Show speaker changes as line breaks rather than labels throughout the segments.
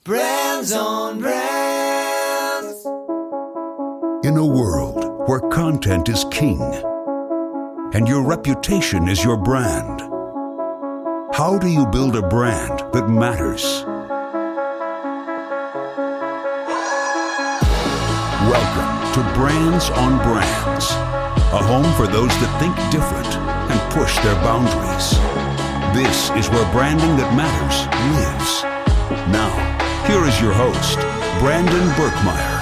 Brands on Brands.
In a world where content is king and your reputation is your brand, how do you build a brand that matters? Welcome to Brands on Brands, a home for those that think different and push their boundaries. This is where branding that matters lives. Now, here is your host, Brandon Birkmeyer.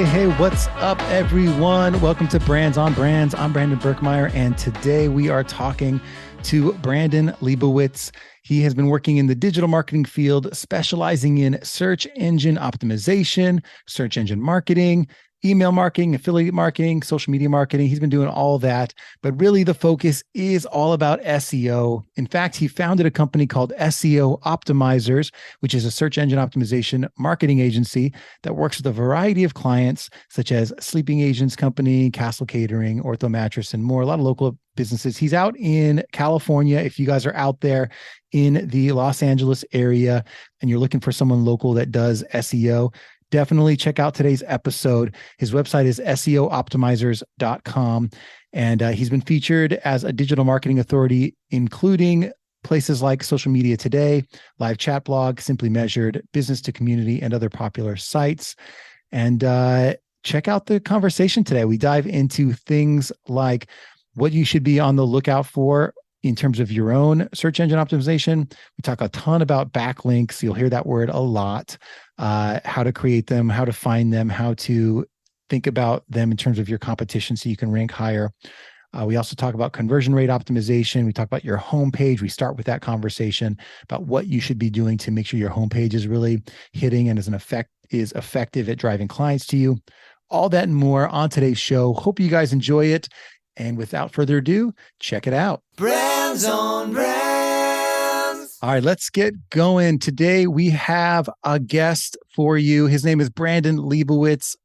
Hey, what's up, everyone? Welcome to Brands on Brands. I'm Brandon Birkmeyer, and today we are talking to Brandon Leibowitz. He has been working in the digital marketing field, specializing in search engine optimization, search engine marketing, email marketing, affiliate marketing, social media marketing. He's been doing all that, but really the focus is all about SEO. In fact, he founded a company called SEO Optimizers, which is a search engine optimization marketing agency that works with a variety of clients, such as Sleeping Agents Company, Castle Catering, Ortho Mattress, and more, a lot of local businesses. He's out in California. If you guys are out there in the Los Angeles area and you're looking for someone local that does SEO, definitely check out today's episode. His website is seooptimizers.com. And he's been featured as a digital marketing authority, including places like Social Media Today, Live Chat Blog, Simply Measured, Business to Community, and other popular sites. And check out the conversation today. We dive into things like what you should be on the lookout for in terms of your own search engine optimization. We talk a ton about backlinks. You'll hear that word a lot. How to create them, how to find them, how to think about them in terms of your competition so you can rank higher. We also talk about conversion rate optimization. We talk about your homepage. We start with that conversation about what you should be doing to make sure your homepage is really hitting and is effective at driving clients to you. All that and more on today's show. Hope you guys enjoy it. And without further ado, check it out.
Brands on Brands.
All right, let's get going. Today, we have a guest for you. His name is Brandon Leibowitz.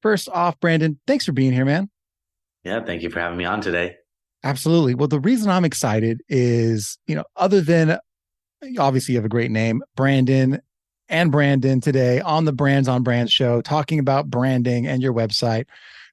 First off, Brandon, thanks for being here, man.
Yeah, thank you for having me on today.
Absolutely. Well, the reason I'm excited is, other than obviously you have a great name, Brandon today on the Brands on Brands show, talking about branding and your website.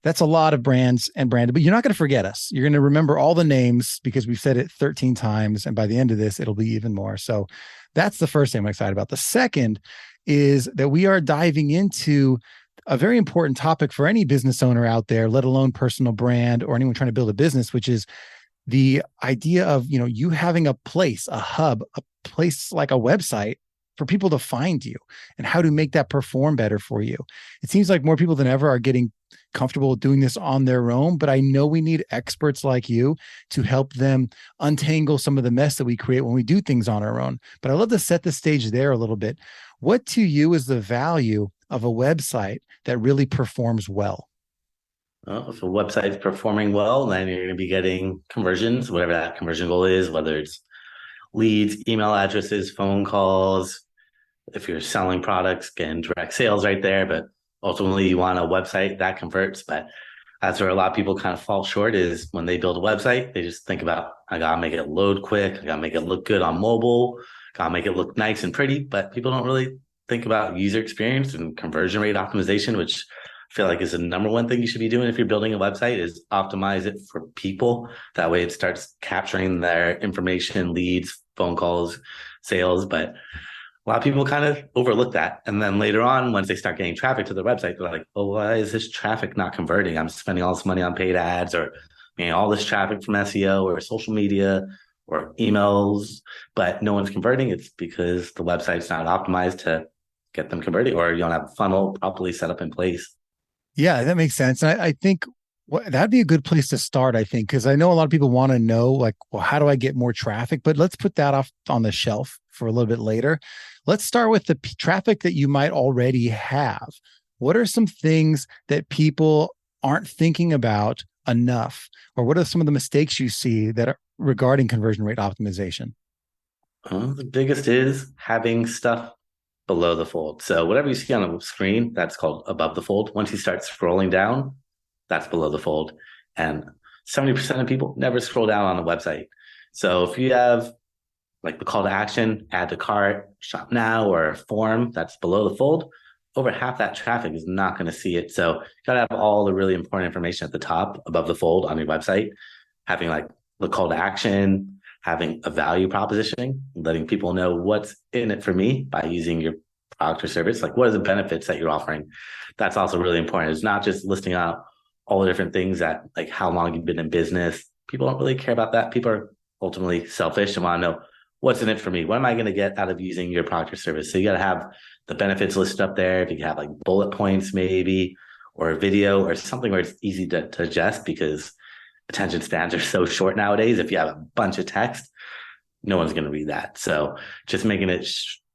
That's a lot of brands and branded, but you're not going to forget us. You're going to remember all the names because we've said it 13 times. And by the end of this, it'll be even more. So that's the first thing I'm excited about. The second is that we are diving into a very important topic for any business owner out there, let alone personal brand or anyone trying to build a business, which is the idea of, you having a place, a hub, a place like a website for people to find you and how to make that perform better for you. It seems like more people than ever are getting comfortable doing this on their own, but I know we need experts like you to help them untangle some of the mess that we create when we do things on our own. But I'd love to set the stage there a little bit. What to you is the value of a website that really performs well?
Well, if a website is performing well, then you're going to be getting conversions, whatever that conversion goal is, whether it's leads, email addresses, phone calls. If you're selling products, getting direct sales right there, but ultimately you want a website that converts. But that's where a lot of people kind of fall short, is when they build a website, they just think about, I got to make it load quick. I got to make it look good on mobile. Got to make it look nice and pretty. But people don't really think about user experience and conversion rate optimization, which I feel like is the number one thing you should be doing if you're building a website, is optimize it for people. That way it starts capturing their information, leads, phone calls, sales. But a lot of people kind of overlook that. And then later on, once they start getting traffic to the website, they're like, oh, why is this traffic not converting? I'm spending all this money on paid ads, or all this traffic from SEO or social media or emails, but no one's converting. It's because the website's not optimized to get them converting, or you don't have a funnel properly set up in place.
Yeah, that makes sense. I think that'd be a good place to start, I think, because I know a lot of people want to know, like, well, how do I get more traffic? But let's put that off on the shelf for a little bit later. Let's start with the traffic that you might already have. What are some things that people aren't thinking about enough? Or what are some of the mistakes you see that are regarding conversion rate optimization?
The biggest is having stuff below the fold. So whatever you see on the screen, that's called above the fold. Once you start scrolling down, that's below the fold. And 70% of people never scroll down on a website. So if you have like the call to action, add to cart, shop now, or form that's below the fold, over half that traffic is not going to see it. So you got to have all the really important information at the top above the fold on your website, having like the call to action, having a value proposition, letting people know what's in it for me by using your product or service. Like, what are the benefits that you're offering? That's also really important. It's not just listing out all the different things that, like, how long you've been in business. People don't really care about that. People are ultimately selfish and want to know what's in it for me. What am I going to get out of using your product or service? So you got to have the benefits listed up there. If you have like bullet points, maybe, or a video or something where it's easy to digest, because attention spans are so short nowadays. If you have a bunch of text, no one's going to read that. So just making it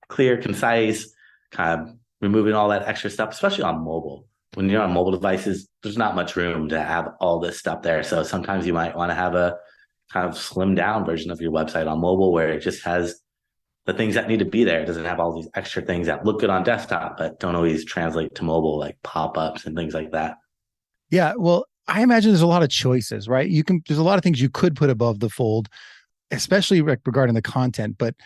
clear, concise, kind of removing all that extra stuff, especially on mobile. When you're on mobile devices, there's not much room to have all this stuff there. So sometimes you might want to have a kind of slimmed down version of your website on mobile where it just has the things that need to be there. It doesn't have all these extra things that look good on desktop, but don't always translate to mobile, like pop-ups and things like that.
Yeah. Well, I imagine there's a lot of choices, right? There's a lot of things you could put above the fold, especially regarding the content. But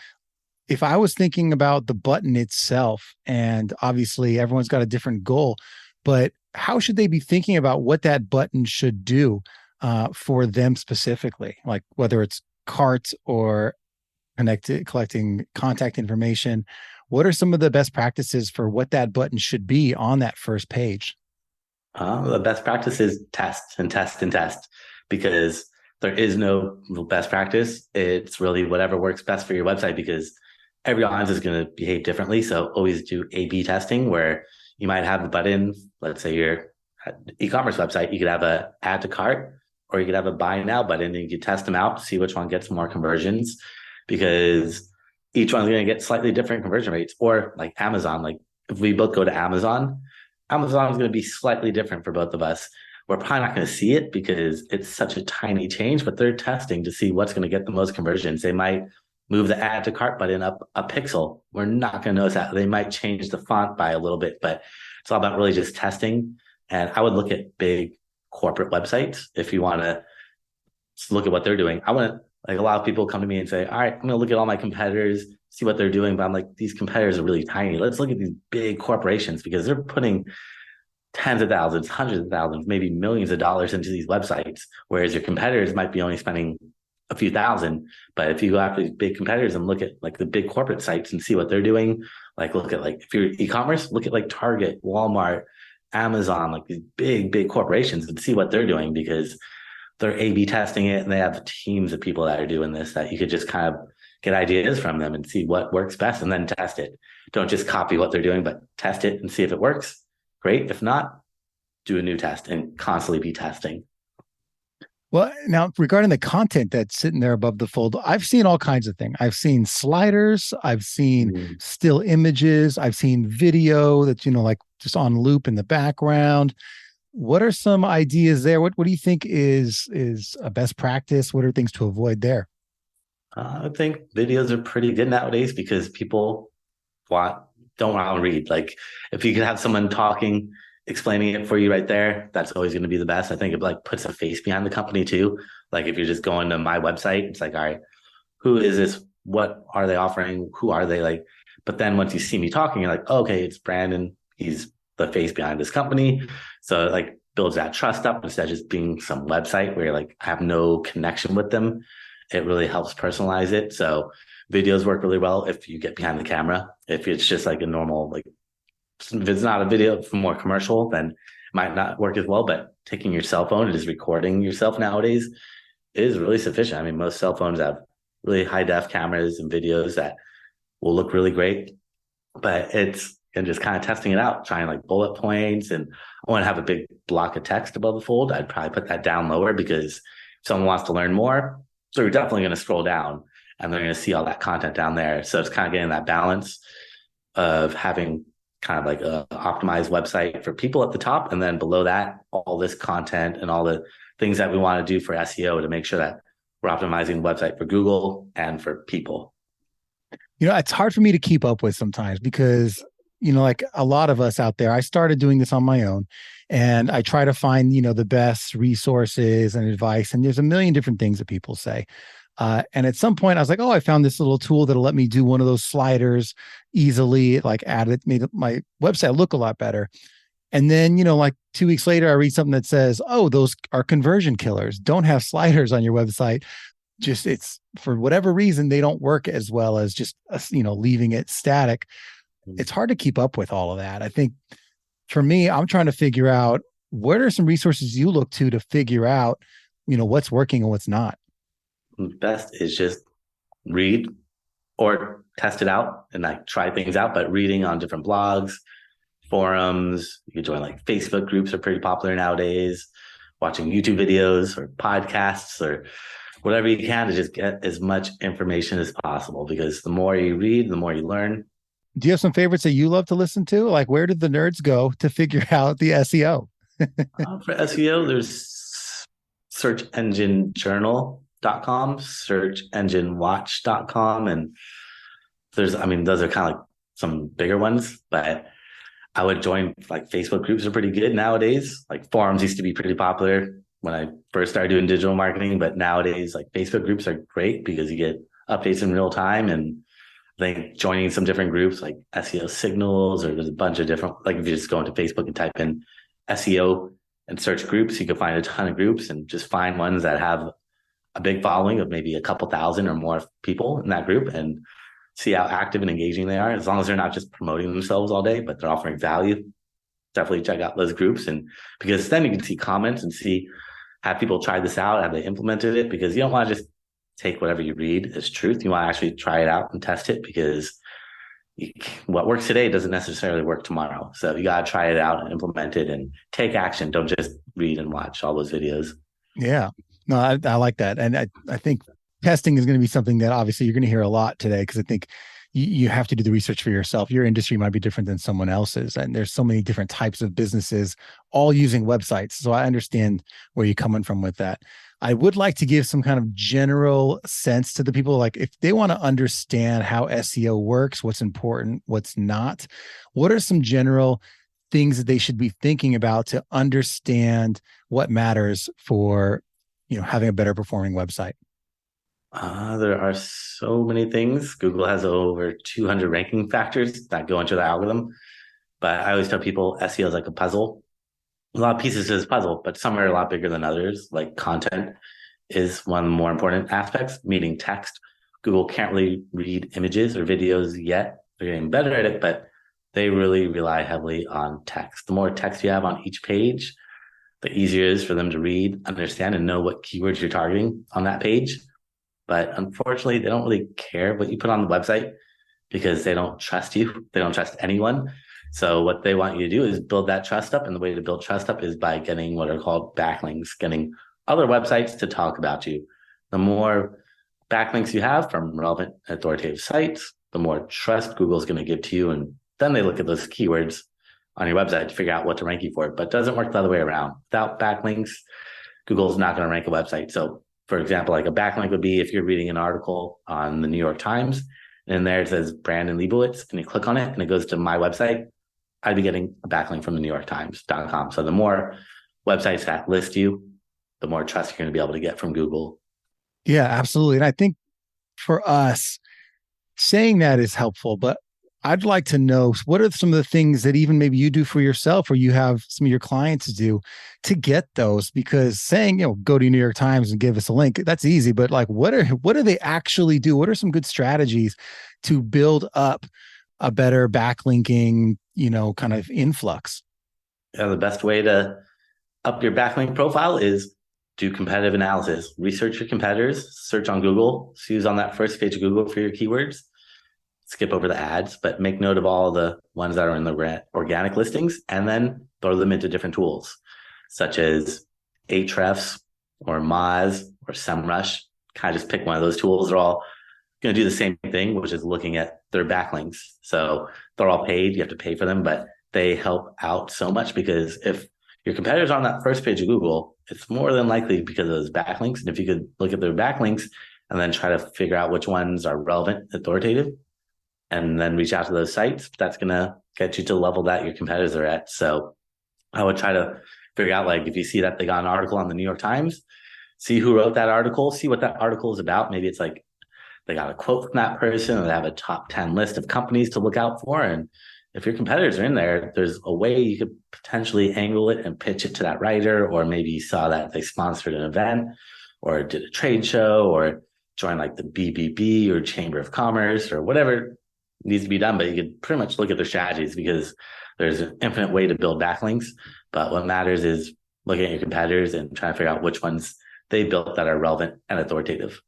if I was thinking about the button itself, and obviously everyone's got a different goal, but how should they be thinking about what that button should do for them specifically? Like whether it's cart or collecting contact information, what are some of the best practices for what that button should be on that first page?
The best practice is test and test and test, because there is no best practice. It's really whatever works best for your website, because every audience is going to behave differently. So always do A/B testing, where you might have a button. Let's say you're an e-commerce website, you could have a add to cart, or you could have a buy now button, and you could test them out, see which one gets more conversions, because each one's going to get slightly different conversion rates. Or like Amazon, like if we both go to Amazon is going to be slightly different for both of us. We're probably not going to see it because it's such a tiny change, but they're testing to see what's going to get the most conversions. They might move the add to cart button up a pixel. We're not going to notice that. They might change the font by a little bit, but it's all about really just testing. And I would look at big corporate websites if you want to look at what they're doing. I want to, like, a lot of people come to me and say, all right, I'm going to look at all my competitors, see what they're doing. But I'm like, these competitors are really tiny. Let's look at these big corporations, because they're putting tens of thousands, hundreds of thousands, maybe millions of dollars into these websites, whereas your competitors might be only spending a few thousand. But if you go after these big competitors and look at like the big corporate sites and see what they're doing, like look at, like, if you're e-commerce, look at like Target, Walmart, Amazon, like these big corporations, and see what they're doing, because they're A/B testing it, and they have teams of people that are doing this, that you could just kind of get ideas from them and see what works best and then test it. Don't just copy what they're doing, but test it and see if it works. Great. If not, do a new test and constantly be testing.
Well, now regarding the content that's sitting there above the fold, I've seen all kinds of things. I've seen sliders, I've seen still images, I've seen video that's, like just on loop in the background. What are some ideas there? What do you think is a best practice? What are things to avoid there?
I think videos are pretty good nowadays, because people don't want to read. Like, if you could have someone talking, explaining it for you right there, that's always going to be the best. I think it like puts a face behind the company too. Like, if you're just going to my website, it's like, all right, who is this? What are they offering? Who are they? Like, but then once you see me talking, you're like, oh, okay, it's Brandon. He's the face behind this company. So it like builds that trust up, instead of just being some website where you're like, I have no connection with them. It really helps personalize it. So videos work really well if you get behind the camera. If it's just like a normal, like, if it's not a video for more commercial, then it might not work as well. But taking your cell phone and just recording yourself nowadays is really sufficient. I mean, most cell phones have really high def cameras and videos that will look really great, but and just kind of testing it out, trying like bullet points. And I want to have a big block of text above the fold. I'd probably put that down lower, because if someone wants to learn more, so you're definitely going to scroll down and they're going to see all that content down there. So it's kind of getting that balance of having kind of like a optimized website for people at the top, and then below that, all this content and all the things that we want to do for SEO to make sure that we're optimizing the website for Google and for people.
It's hard for me to keep up with sometimes, because like a lot of us out there, I started doing this on my own, and I try to find, the best resources and advice. And there's a million different things that people say. And at some point I was like, oh, I found this little tool that'll let me do one of those sliders easily, like add it, made my website look a lot better. And then, like 2 weeks later, I read something that says, oh, those are conversion killers. Don't have sliders on your website. Just it's for whatever reason, they don't work as well as just, leaving it static. It's hard to keep up with all of that. I think for me, I'm trying to figure out what are some resources you look to figure out, what's working and what's not.
Best is just read or test it out and like try things out, but reading on different blogs, forums, you can join like Facebook groups are pretty popular nowadays, watching YouTube videos or podcasts or whatever you can to just get as much information as possible, because the more you read, the more you learn.
Do you have some favorites that you love to listen to? Like, where did the nerds go to figure out the SEO?
For SEO, there's searchenginejournal.com, searchenginewatch.com, and those are kind of like some bigger ones, but I would join like Facebook groups are pretty good nowadays. Like forums used to be pretty popular when I first started doing digital marketing, but nowadays like Facebook groups are great because you get updates in real time. And I think joining some different groups like SEO signals, or there's a bunch of different, like if you just go into Facebook and type in SEO and search groups, you can find a ton of groups and just find ones that have a big following of maybe a couple thousand or more people in that group and see how active and engaging they are. As long as they're not just promoting themselves all day, but they're offering value, definitely check out those groups. And because then you can see comments and see, have people tried this out? Have they implemented it? Because you don't want to just take whatever you read as truth. You want to actually try it out and test it, because what works today doesn't necessarily work tomorrow. So you got to try it out and implement it and take action. Don't just read and watch all those videos.
Yeah, no, I like that. And I think testing is going to be something that obviously you're going to hear a lot today, because I think you have to do the research for yourself. Your industry might be different than someone else's. And there's so many different types of businesses all using websites. So I understand where you're coming from with that. I would like to give some kind of general sense to the people, like if they want to understand how SEO works, what's important, what's not, what are some general things that they should be thinking about to understand what matters for, having a better performing website?
There are so many things. Google has over 200 ranking factors that go into the algorithm. But I always tell people SEO is like a puzzle. A lot of pieces to this puzzle, but some are a lot bigger than others. Like content is one of the more important aspects, meaning text. Google can't really read images or videos yet. They're getting better at it, but they really rely heavily on text. The more text you have on each page, the easier it is for them to read, understand, and know what keywords you're targeting on that page. But unfortunately, they don't really care what you put on the website because they don't trust you. They don't trust anyone. So what they want you to do is build that trust up. And the way to build trust up is by getting what are called backlinks, getting other websites to talk about you. The more backlinks you have from relevant authoritative sites, the more trust Google's going to give to you. And then they look at those keywords on your website to figure out what to rank you for. But it doesn't work the other way around. Without backlinks, Google's not going to rank a website. So for example, like a backlink would be if you're reading an article on the New York Times, and there it says Brandon Leibowitz, and you click on it and it goes to my website, I'd be getting a backlink from the NewYorkTimes.com. So the more websites that list you, the more trust you're going to be able to get from Google.
Yeah, absolutely. And I think for us, saying that is helpful, but I'd like to know, what are some of the things that even maybe you do for yourself or you have some of your clients do to get those? Because saying, go to New York Times and give us a link, that's easy. But like, what do they actually do? What are some good strategies to build up a better backlinking, kind of influx?
Yeah, the best way to up your backlink profile is do competitive analysis. Research your competitors, search on Google, use on that first page of Google for your keywords. Skip over the ads, but make note of all the ones that are in the organic listings and then throw them into different tools such as Ahrefs or Moz or SEMrush. Kind of just pick one of those tools. They're all going to do the same thing, which is looking at their backlinks. So they're all paid. You have to pay for them, but they help out so much because if your competitors are on that first page of Google, it's more than likely because of those backlinks. And if you could look at their backlinks and then try to figure out which ones are relevant, authoritative, and then reach out to those sites, that's going to get you to the level that your competitors are at. So I would try to figure out, like, if you see that they got an article on the New York Times, see who wrote that article, see what that article is about. Maybe it's like they got a quote from that person, or they have a top 10 list of companies to look out for. And if your competitors are in there, there's a way you could potentially angle it and pitch it to that writer, or maybe you saw that they sponsored an event or did a trade show or joined like the BBB or Chamber of Commerce or whatever needs to be done. But you could pretty much look at their strategies, because there's an infinite way to build backlinks. But what matters is looking at your competitors and trying to figure out which ones they built that are relevant and authoritative.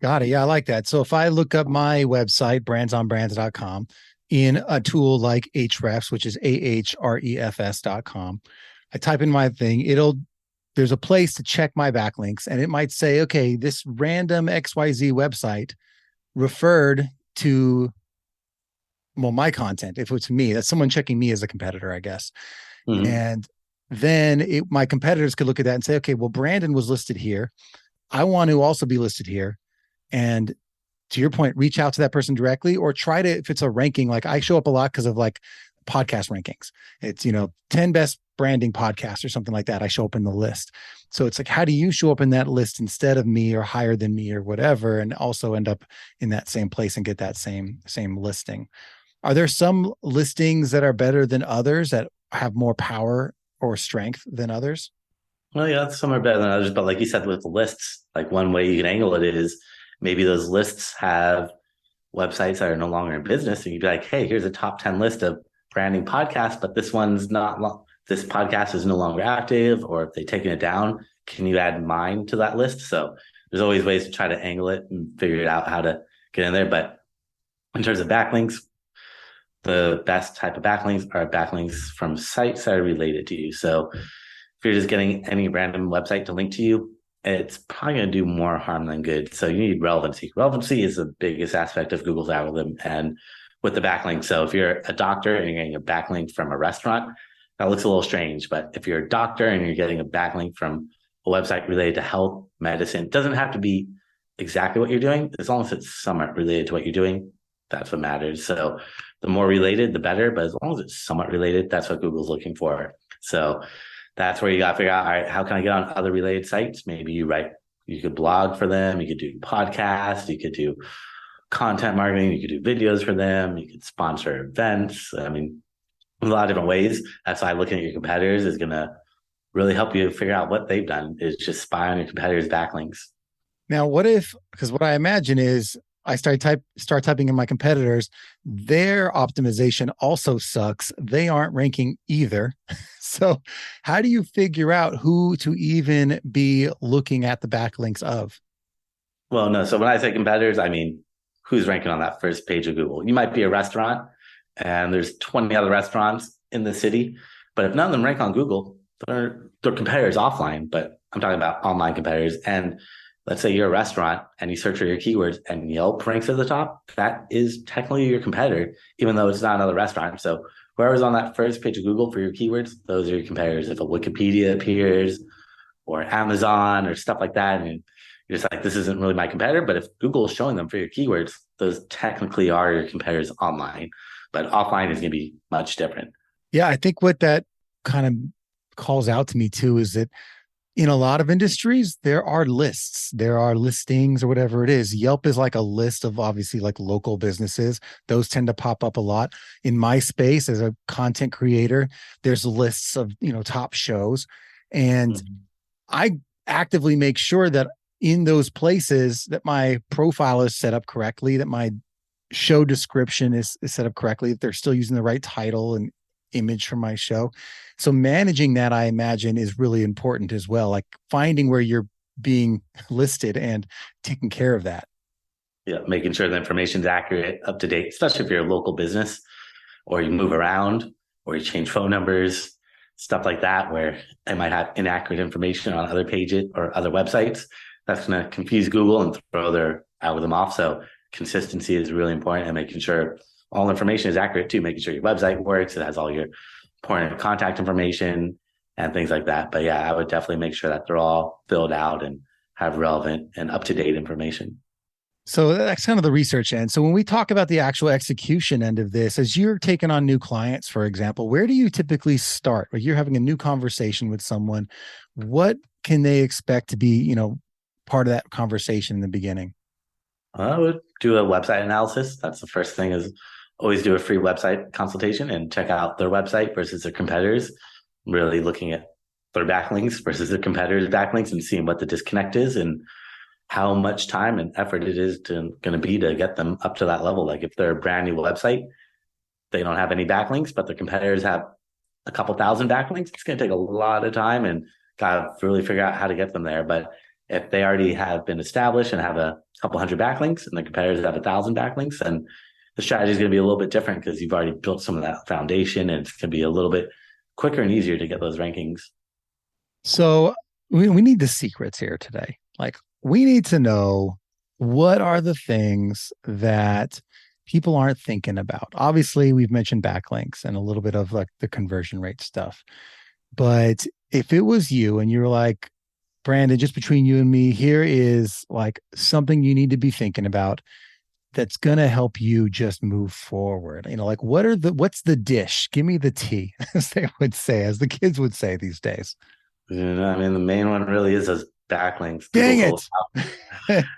Got it. Yeah, I like that. So if I look up my website, brandsonbrands.com, in a tool like Ahrefs, which is ahrefs.com, I type in my thing, there's a place to check my backlinks, and it might say, okay, this random XYZ website referred to, well, my content. If it's me, that's someone checking me as a competitor, I guess. Mm-hmm. And then my competitors could look at that and say, okay, well, Brandon was listed here. I want to also be listed here. And to your point, reach out to that person directly, or try to, if it's a ranking, like I show up a lot because of like podcast rankings. It's, 10 best branding podcasts or something like that. I show up in the list. So it's like, how do you show up in that list instead of me or higher than me or whatever, and also end up in that same place and get that same listing? Are there some listings that are better than others, that have more power or strength than others?
Well, yeah, some are better than others. But like you said, with the lists, like one way you can angle it is maybe those lists have websites that are no longer in business. And you'd be like, hey, here's a top 10 list of branding podcasts, but this one's not, this podcast is no longer active, or if they've taken it down, can you add mine to that list? So there's always ways to try to angle it and figure out how to get in there. But in terms of backlinks, the best type of backlinks are backlinks from sites that are related to you. So if you're just getting any random website to link to you, it's probably going to do more harm than good. So you need relevancy. Relevancy is the biggest aspect of Google's algorithm, and with the backlink. So if you're a doctor and you're getting a backlink from a restaurant, that looks a little strange. But if you're a doctor and you're getting a backlink from a website related to health, medicine, it doesn't have to be exactly what you're doing. As long as it's somewhat related to what you're doing, that's what matters. So the more related, the better. But as long as it's somewhat related, that's what Google's looking for. So that's where you got to figure out, all right, how can I get on other related sites? Maybe you could blog for them. You could do podcasts. You could do content marketing. You could do videos for them. You could sponsor events. I mean, a lot of different ways. That's why looking at your competitors is going to really help you figure out what they've done, is just spy on your competitors' backlinks.
Now, because what I imagine is I start typing in my competitors, their optimization also sucks. They aren't ranking either. So how do you figure out who to even be looking at the backlinks of?
Well, no. So when I say competitors, I mean, who's ranking on that first page of Google? You might be a restaurant and there's 20 other restaurants in the city, but if none of them rank on Google, they're competitors offline, but I'm talking about online competitors. And let's say you're a restaurant and you search for your keywords and Yelp ranks at the top, that is technically your competitor, even though it's not another restaurant. So whoever's on that first page of Google for your keywords, those are your competitors. If a Wikipedia appears or Amazon or stuff like that, and you're just like, this isn't really my competitor, but if Google is showing them for your keywords, those technically are your competitors online, but offline is going to be much different.
Yeah, I think what that kind of calls out to me too is that in a lot of industries, there are lists, there are listings or whatever it is. Yelp is like a list of obviously like local businesses. Those tend to pop up a lot. In my space as a content creator, there's lists of, top shows. And I actively make sure that in those places that my profile is set up correctly, that my show description is set up correctly, that they're still using the right title and image from my show. So managing that, I imagine, is really important as well. Like finding where you're being listed and taking care of that.
Yeah, making sure the information is accurate, up to date, especially if you're a local business or you move around or you change phone numbers, stuff like that, where it might have inaccurate information on other pages or other websites. That's going to confuse Google and throw their algorithm off. So consistency is really important, and making sure all information is accurate too, making sure your website works, it has all your important contact information and things like that. But yeah, I would definitely make sure that they're all filled out and have relevant and up-to-date information.
So that's kind of the research end. So when we talk about the actual execution end of this, as you're taking on new clients, for example, where do you typically start? Like you're having a new conversation with someone. What can they expect to be, part of that conversation in the beginning?
I would do a website analysis. That's the first thing is always do a free website consultation and check out their website versus their competitors, really looking at their backlinks versus their competitors' backlinks and seeing what the disconnect is and how much time and effort it is going to be to get them up to that level. Like if they're a brand new website, they don't have any backlinks, but their competitors have a couple thousand backlinks. It's going to take a lot of time and got to really figure out how to get them there. But if they already have been established and have a couple hundred backlinks and the competitors have 1,000 backlinks, then the strategy is going to be a little bit different because you've already built some of that foundation and it's going to be a little bit quicker and easier to get those rankings.
So we need the secrets here today. Like we need to know what are the things that people aren't thinking about. Obviously, we've mentioned backlinks and a little bit of like the conversion rate stuff. But if it was you and you're like, Brandon, just between you and me, here is like something you need to be thinking about that's going to help you just move forward. Like what's the dish? Give me the tea, as they would say, as the kids would say these days.
I mean, the main one really is those backlinks.
Dang it.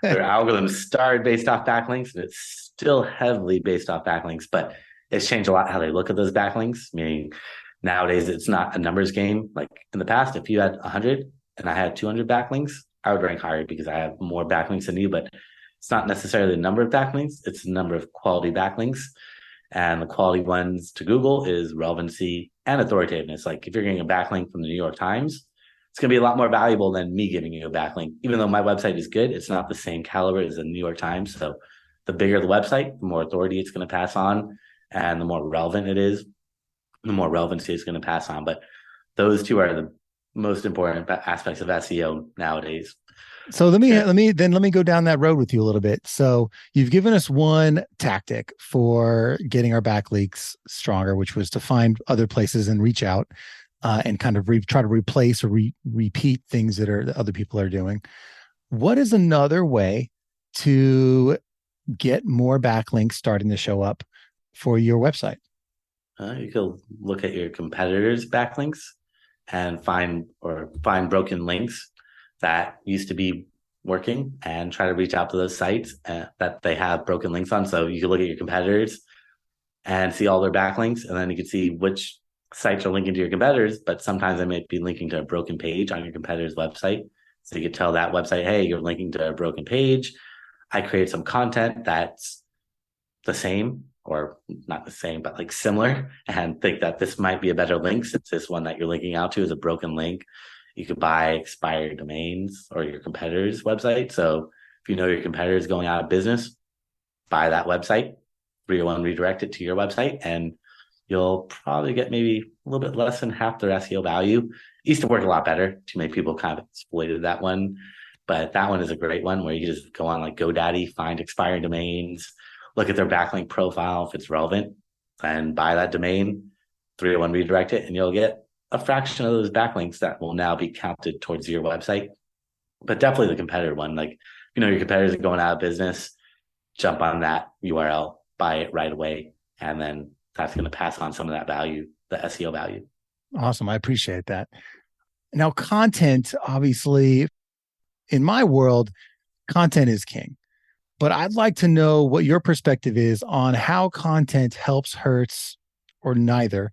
Their algorithms started based off backlinks and it's still heavily based off backlinks, but it's changed a lot how they look at those backlinks, meaning nowadays it's not a numbers game. Like in the past, if you had 100 and I had 200 backlinks, I would rank higher because I have more backlinks than you, but it's not necessarily the number of backlinks, it's the number of quality backlinks. And the quality ones to Google is relevancy and authoritativeness. Like if you're getting a backlink from the New York Times, it's going to be a lot more valuable than me giving you a backlink. Even though my website is good, it's not the same caliber as the New York Times. So the bigger the website, the more authority it's going to pass on. And the more relevant it is, the more relevancy it's going to pass on. But those two are the most important aspects of SEO nowadays.
So let me go down that road with you a little bit. So you've given us one tactic for getting our backlinks stronger, which was to find other places and reach out and kind of try to replace or repeat things that other people are doing. What is another way to get more backlinks starting to show up for your website?
You could look at your competitors' backlinks and find broken links that used to be working and try to reach out to those sites that they have broken links on. So you can look at your competitors and see all their backlinks, and then you can see which sites are linking to your competitors, but sometimes they might be linking to a broken page on your competitor's website. So you could tell that website, hey, you're linking to a broken page. I created some content that's the same, or not the same, but like similar, and think that this might be a better link since this one that you're linking out to is a broken link. You could buy expired domains or your competitor's website. So if you know your competitor is going out of business, buy that website, 301 redirect it to your website, and you'll probably get maybe a little bit less than half their SEO value. It used to work a lot better. Too many people kind of exploited that one. But that one is a great one where you just go on like GoDaddy, find expired domains, look at their backlink profile if it's relevant, and buy that domain, 301 redirect it, and you'll get a fraction of those backlinks that will now be counted towards your website. But definitely the competitor one. Like, your competitors are going out of business, jump on that URL, buy it right away, and then that's going to pass on some of that value, the SEO value.
Awesome. I appreciate that. Now, content, obviously, in my world, content is king. But I'd like to know what your perspective is on how content helps, hurts, or neither.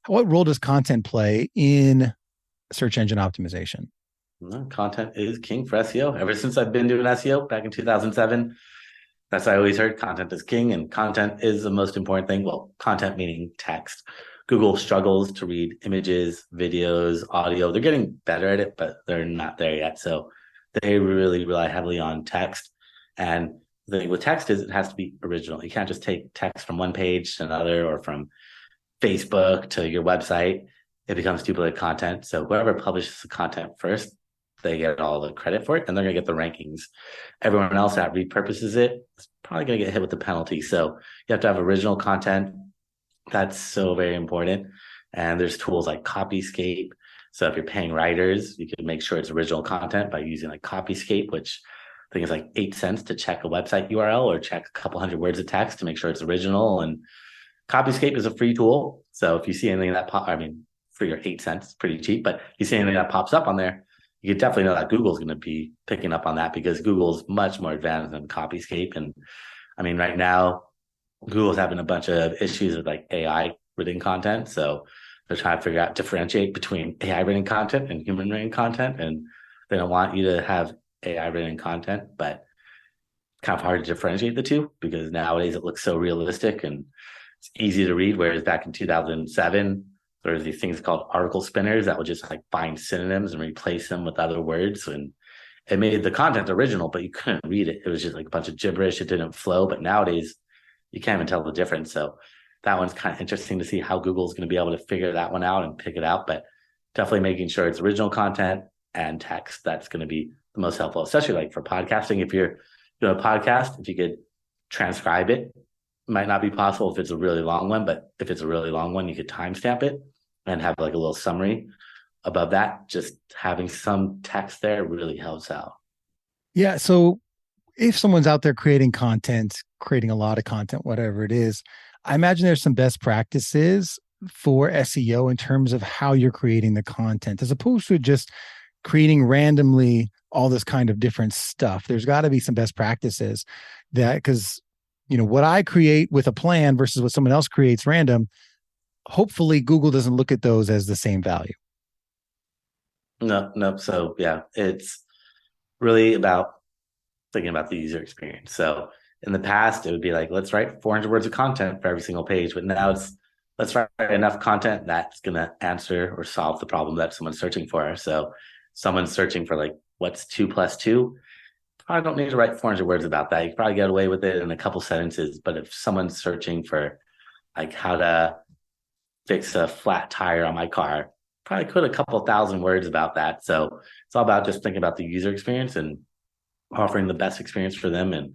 What role does content play in search engine optimization?
Content is king for SEO. Ever since I've been doing SEO back in 2007, that's I always heard content is king, and content is the most important thing. Well, content meaning text. Google struggles to read images, videos, audio. They're getting better at it, but they're not there yet. So they really rely heavily on text. And the thing with text is it has to be original. You can't just take text from one page to another or from Facebook to your website. It becomes duplicate content. So whoever publishes the content first, they get all the credit for it, and they're going to get the rankings. Everyone else that repurposes it is probably going to get hit with the penalty. So you have to have original content. That's so very important. And there's tools like Copyscape. So if you're paying writers, you can make sure it's original content by using like Copyscape, which think it's like 8 cents to check a website URL or check a couple hundred words of text to make sure it's original. And Copyscape is a free tool. So if you see anything that free or 8 cents, pretty cheap, but if you see anything that pops up on there, you can definitely know that Google's going to be picking up on that because Google's much more advanced than Copyscape. And I mean, right now, Google's having a bunch of issues with like AI written content. So they're trying to figure out, differentiate between AI written content and human written content. And they don't want you to have AI written content, but it's kind of hard to differentiate the two because nowadays it looks so realistic and it's easy to read. Whereas back in 2007, there was these things called article spinners that would just like find synonyms and replace them with other words. And it made the content original, but you couldn't read it. It was just like a bunch of gibberish. It didn't flow. But nowadays, you can't even tell the difference. So that one's kind of interesting to see how Google's going to be able to figure that one out and pick it out. But definitely making sure it's original content and text. That's going to be the most helpful, especially like for podcasting. If you're doing a podcast, if you could transcribe it, might not be possible if it's a really long one. But if it's a really long one, you could timestamp it and have like a little summary above that. Just having some text there really helps out.
Yeah. So if someone's out there creating content, creating a lot of content, whatever it is, I imagine there's some best practices for SEO in terms of how you're creating the content, as opposed to just creating randomly all this kind of different stuff. There's got to be some best practices that, because, you know, what I create with a plan versus what someone else creates random, hopefully Google doesn't look at those as the same value.
No. So yeah, it's really about thinking about the user experience. So in the past, it would be like, let's write 400 words of content for every single page. But now it's, let's write enough content that's going to answer or solve the problem that someone's searching for. So someone's searching for like, what's 2 + 2? Probably don't need to write 400 words about that. You can probably get away with it in a couple sentences. But if someone's searching for like how to fix a flat tire on my car, probably could a couple thousand words about that. So it's all about just thinking about the user experience and offering the best experience for them and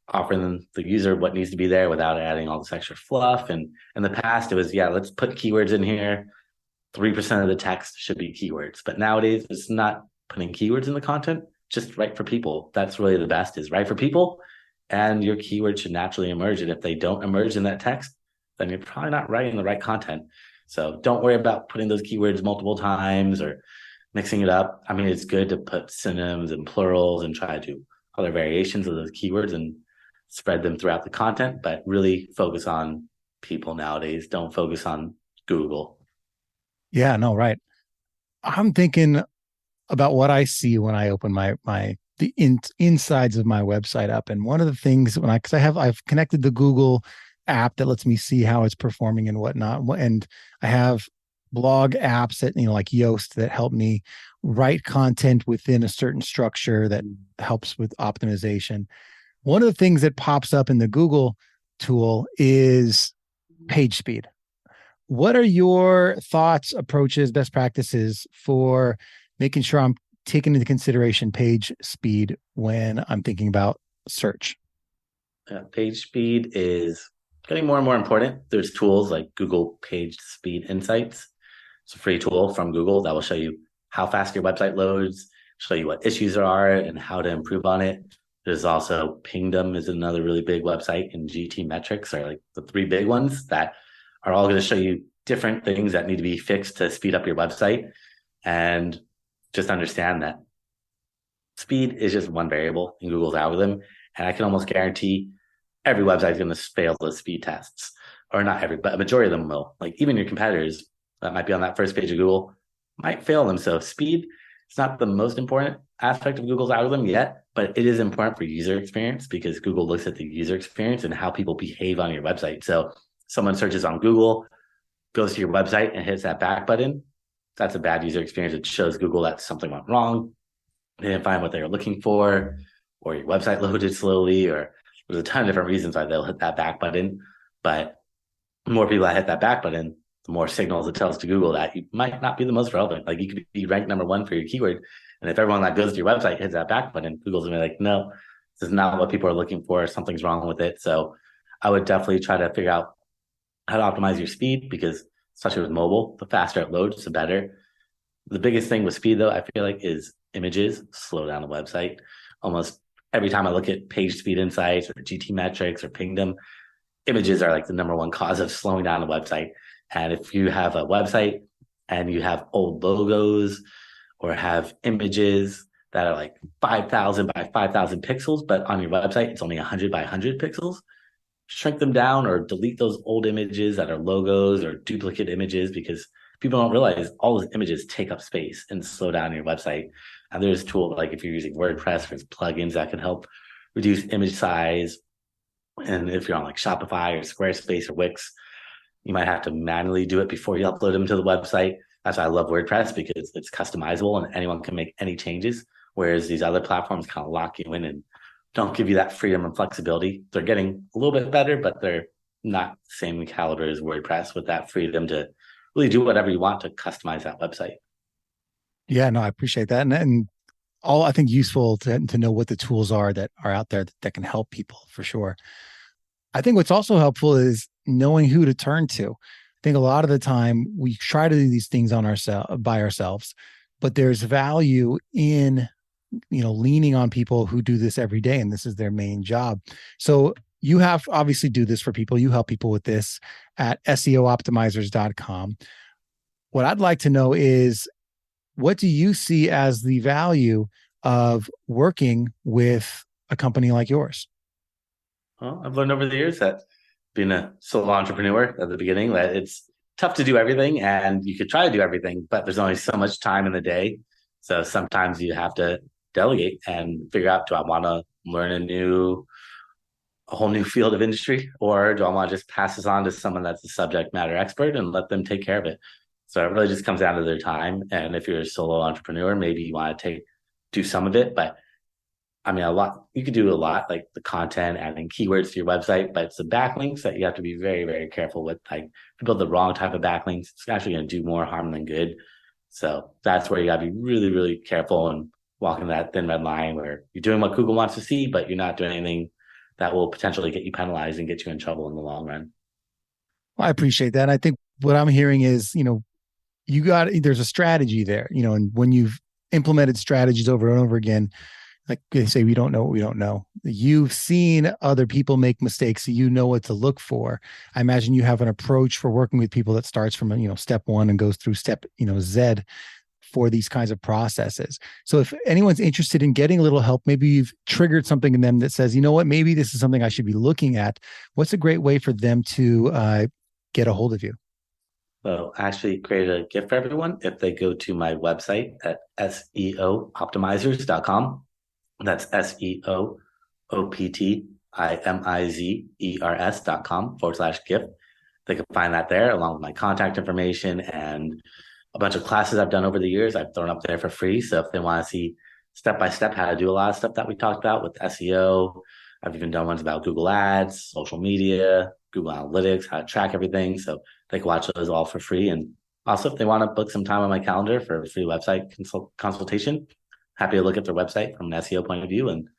offering the user what needs to be there without adding all this extra fluff. And in the past, it was, yeah, let's put keywords in here. 3% of the text should be keywords. But nowadays, it's not putting keywords in the content, just write for people. That's really the best, is write for people, and your keywords should naturally emerge. And if they don't emerge in that text, then you're probably not writing the right content. So don't worry about putting those keywords multiple times or mixing it up. I mean, it's good to put synonyms and plurals and try to do other variations of those keywords and spread them throughout the content, but really focus on people nowadays. Don't focus on Google.
Yeah, no, right. I'm thinking about what I see when I open the insides of my website up. And one of the things because I've connected the Google app that lets me see how it's performing and whatnot. And I have blog apps that, like Yoast, that help me write content within a certain structure that helps with optimization. One of the things that pops up in the Google tool is page speed. What are your thoughts, approaches, best practices for making sure I'm taking into consideration page speed when I'm thinking about search?
Page speed is getting more and more important. There's tools like Google Page Speed Insights. It's a free tool from Google that will show you how fast your website loads, show you what issues there are and how to improve on it. There's also Pingdom is another really big website, and GT Metrics are like the 3 big ones that are all going to show you different things that need to be fixed to speed up your website. And just understand that speed is just one variable in Google's algorithm. And I can almost guarantee every website is going to fail those speed tests, or not every, but a majority of them will. Like even your competitors that might be on that first page of Google might fail them. So speed is not the most important aspect of Google's algorithm yet, but it is important for user experience because Google looks at the user experience and how people behave on your website. So someone searches on Google, goes to your website and hits that back button. That's a bad user experience. It shows Google that something went wrong. They didn't find what they were looking for, or your website loaded slowly, or there's a ton of different reasons why they'll hit that back button. But the more people that hit that back button, the more signals it tells to Google that you might not be the most relevant. Like you could be ranked number 1 for your keyword. And if everyone that goes to your website hits that back button, Google's gonna be like, no, this is not what people are looking for. Something's wrong with it. So I would definitely try to figure out how to optimize your speed, because especially with mobile, the faster it loads, the better. The biggest thing with speed though, I feel like, is images slow down the website. Almost every time I look at page speed insights or GT metrics or pingdom, images are like the number one cause of slowing down a website. And if you have a website and you have old logos or have images that are like 5,000 by 5,000 pixels, but on your website, it's only 100 by 100 pixels, shrink them down or delete those old images that are logos or duplicate images, because people don't realize all those images take up space and slow down your website. And there's tools like if you're using WordPress, there's plugins that can help reduce image size. And if you're on like Shopify or Squarespace or Wix, you might have to manually do it before you upload them to the website. That's why I love WordPress, because it's customizable and anyone can make any changes. Whereas these other platforms kind of lock you in and don't give you that freedom and flexibility. They're getting a little bit better, but they're not the same caliber as WordPress with that freedom to really do whatever you want to customize that website.
Yeah, no, I appreciate that. And all I think useful to know what the tools are that are out there that can help people for sure. I think what's also helpful is knowing who to turn to. I think a lot of the time we try to do these things by ourselves, but there's value in, leaning on people who do this every day and this is their main job. So you have obviously do this for people. You help people with this at SEOoptimizers.com. What I'd like to know is, what do you see as the value of working with a company like yours?
Well, I've learned over the years that being a solo entrepreneur at the beginning, that it's tough to do everything, and you could try to do everything, but there's only so much time in the day. So sometimes you have to delegate and figure out, do I want to learn a whole new field of industry, or do I want to just pass this on to someone that's a subject matter expert and let them take care of it? So it really just comes down to their time. And if you're a solo entrepreneur, maybe you want to do some of it, but I mean, you could do a lot, like the content, adding keywords to your website, but it's the backlinks that you have to be very, very careful with. Like, if you build the wrong type of backlinks, it's actually going to do more harm than good. So that's where you got to be really, really careful and walking that thin red line where you're doing what Google wants to see, but you're not doing anything that will potentially get you penalized and get you in trouble in the long run.
Well, I appreciate that. I think what I'm hearing is, there's a strategy there, and when you've implemented strategies over and over again, like they say, we don't know what we don't know. You've seen other people make mistakes, so you know what to look for. I imagine you have an approach for working with people that starts from, step one and goes through step, Z for these kinds of processes. So if anyone's interested in getting a little help, maybe you've triggered something in them that says, you know what, maybe this is something I should be looking at. What's a great way for them to get a hold of you?
So I actually created a gift for everyone if they go to my website at SEOoptimizers.com. That's SEOoptimizers.com/gift. They can find that there along with my contact information and a bunch of classes I've done over the years. I've thrown up there for free. So if they want to see step-by-step how to do a lot of stuff that we talked about with SEO, I've even done ones about Google Ads, social media, Google Analytics, how to track everything. So they can watch those all for free. And also, if they want to book some time on my calendar for a free website consultation, happy to look at their website from an SEO point of view and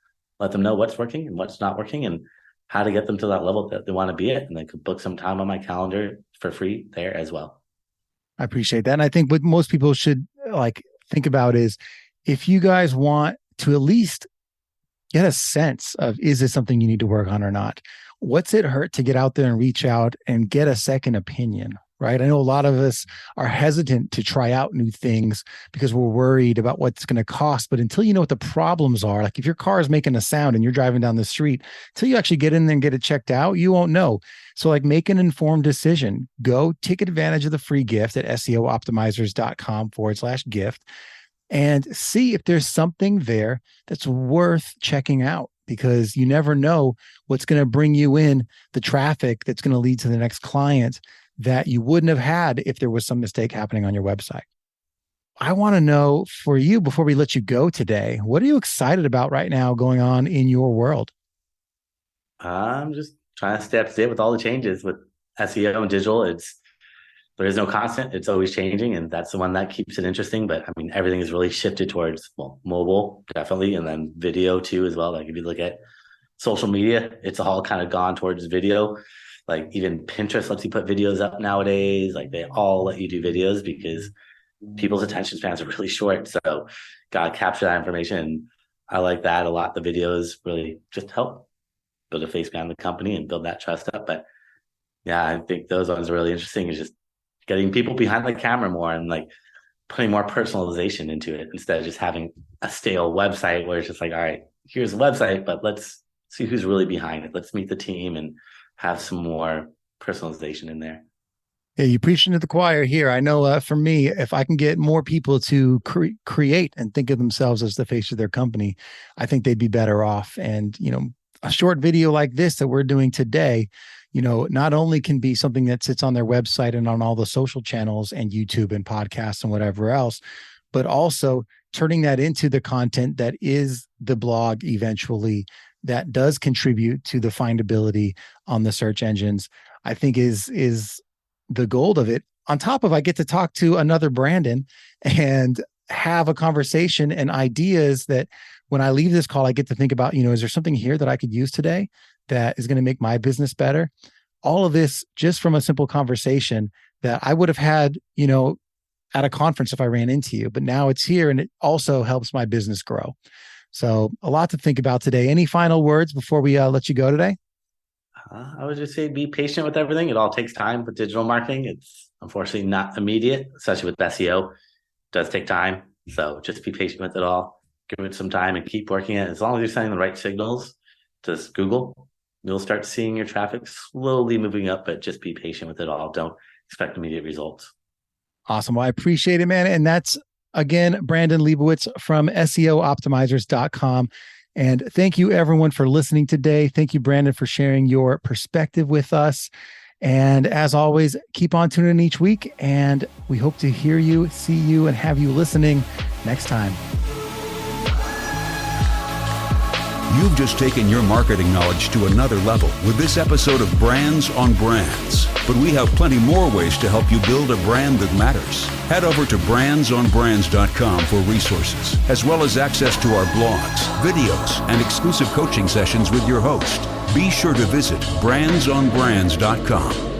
let them know what's working and what's not working and how to get them to that level that they want to be at. And they could book some time on my calendar for free there as well.
I appreciate that. And I think what most people should think about is, if you guys want to at least get a sense of, is this something you need to work on or not? What's it hurt to get out there and reach out and get a second opinion? Right. I know a lot of us are hesitant to try out new things because we're worried about what it's going to cost. But until you know what the problems are, like if your car is making a sound and you're driving down the street, until you actually get in there and get it checked out, you won't know. So make an informed decision. Go take advantage of the free gift at SEOoptimizers.com/gift and see if there's something there that's worth checking out, because you never know what's going to bring you in the traffic that's going to lead to the next client that you wouldn't have had if there was some mistake happening on your website. I want to know, for you, before we let you go today, what are you excited about right now going on in your world?
I'm just trying to stay up to date with all the changes with SEO and digital. There is no constant. It's always changing, and that's the one that keeps it interesting. But I mean, everything is really shifted towards mobile, definitely, and then video too as well. Like if you look at social media, it's all kind of gone towards video. Like even Pinterest lets you put videos up nowadays. Like they all let you do videos because people's attention spans are really short. So gotta capture that information. I like that a lot. The videos really just help build a face behind the company and build that trust up. But yeah, I think those ones are really interesting. Is just getting people behind the camera more and like putting more personalization into it instead of just having a stale website where it's just like, all right, here's a website, but let's see who's really behind it. Let's meet the team and have some more personalization in there.
Yeah, you preaching to the choir here. I know for me, if I can get more people to create and think of themselves as the face of their company, I think they'd be better off. And, a short video like this that we're doing today, not only can be something that sits on their website and on all the social channels and YouTube and podcasts and whatever else, but also turning that into the content that is the blog eventually that does contribute to the findability on the search engines, I think is the goal of it. On top of, I get to talk to another Brandon and have a conversation and ideas that when I leave this call, I get to think about, is there something here that I could use today that is going to make my business better? All of this just from a simple conversation that I would have had, at a conference if I ran into you, but now it's here and it also helps my business grow. So a lot to think about today. Any final words before we let you go today?
I would just say be patient with everything. It all takes time with digital marketing. It's unfortunately not immediate, especially with SEO. It does take time. So just be patient with it all. Give it some time and keep working it. As long as you're sending the right signals to Google, you'll start seeing your traffic slowly moving up, but just be patient with it all. Don't expect immediate results.
Awesome. Well, I appreciate it, man. And that's, again, Brandon Leibowitz from SEOoptimizers.com. And thank you, everyone, for listening today. Thank you, Brandon, for sharing your perspective with us. And as always, keep on tuning in each week. And we hope to hear you, see you, and have you listening next time.
You've just taken your marketing knowledge to another level with this episode of Brands on Brands. But we have plenty more ways to help you build a brand that matters. Head over to brandsonbrands.com for resources, as well as access to our blogs, videos, and exclusive coaching sessions with your host. Be sure to visit brandsonbrands.com.